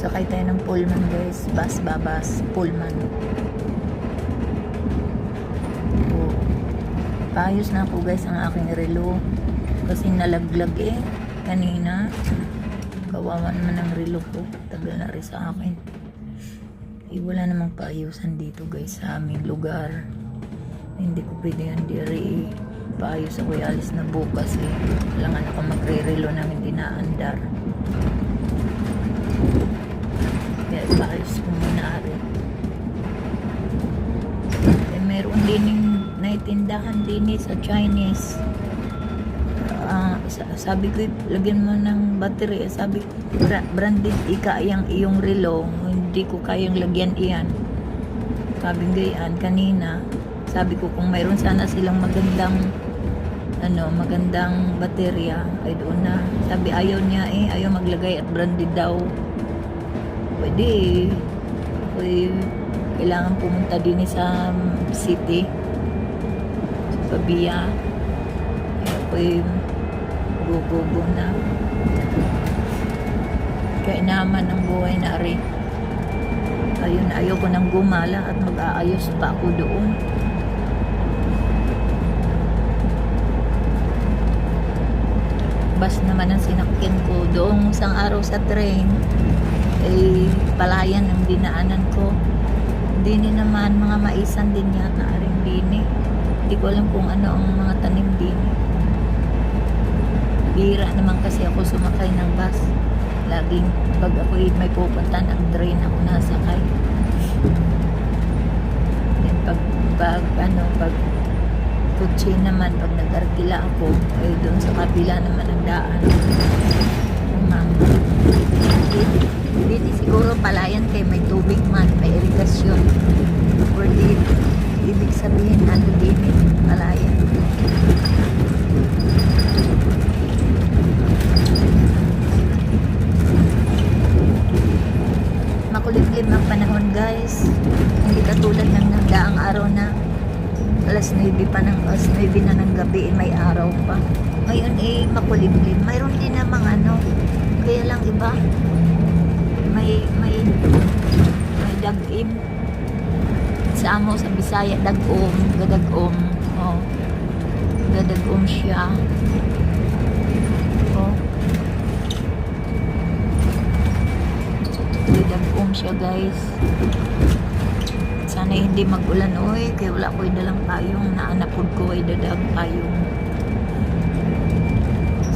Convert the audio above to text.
Sakay tayo ng Pullman guys. Babas. Pullman. Oh. Paayos na ako guys ang aking relo. Kasi nalaglag kanina. Kawawa naman ang relo ko. Tagal na rin sa akin. Wala namang paayusan dito guys sa aming lugar. Hindi ko pwede yan diri. Paayos ako alis na bukas Kailangan ako magre-relo ng hindi naandar. Kaya paayos ko muna rin. Meron din yung naitindahan din sa Chinese. Sabi ko, lagyan mo ng battery. Sabi, branded yung iyong relo. Hindi ko kayang lagyan iyan. Sabi gayaan kanina. Sabi ko kung mayroon sana silang magandang baterya ay doon na. Sabi ayaw niya ayaw maglagay at branded daw. Pwede kailangan pumunta din sa city sa Pabia. Kaya gugubo na. Kaya naman ang buhay na rin. Ayun, ayaw ko nang gumala at mag-aayos pa ako doon. Bus naman ang sinakyan ko doong isang araw sa train palayan ang dinaanan ko. Dini naman mga maisan din yata rin dini. Hindi ko alam kung ano ang mga tanim dini. Bira naman kasi ako sumakay ng bus. Laging pag ako may pupunta ng train ako nasakay. Then pag kutsi naman, pag nag-arkila ako, doon sa kabila naman ang daan. Dito siguro palayan kay may tubig man, may irigasyon. Or dito, ibig sabihin, din palayan. Makulimlim ang panahon guys. Hindi katulad ng nagdaang araw na alas 9 na ng gabi may araw pa. Ngayon makulimlim. Mayroon din namang kaya lang iba may dagim sa amo sa Bisaya gadagom gadagom siya gadagom siya guys. Sana hindi mag-ulan kaya wala ko dalang payong naanapod ko ay dadag payong.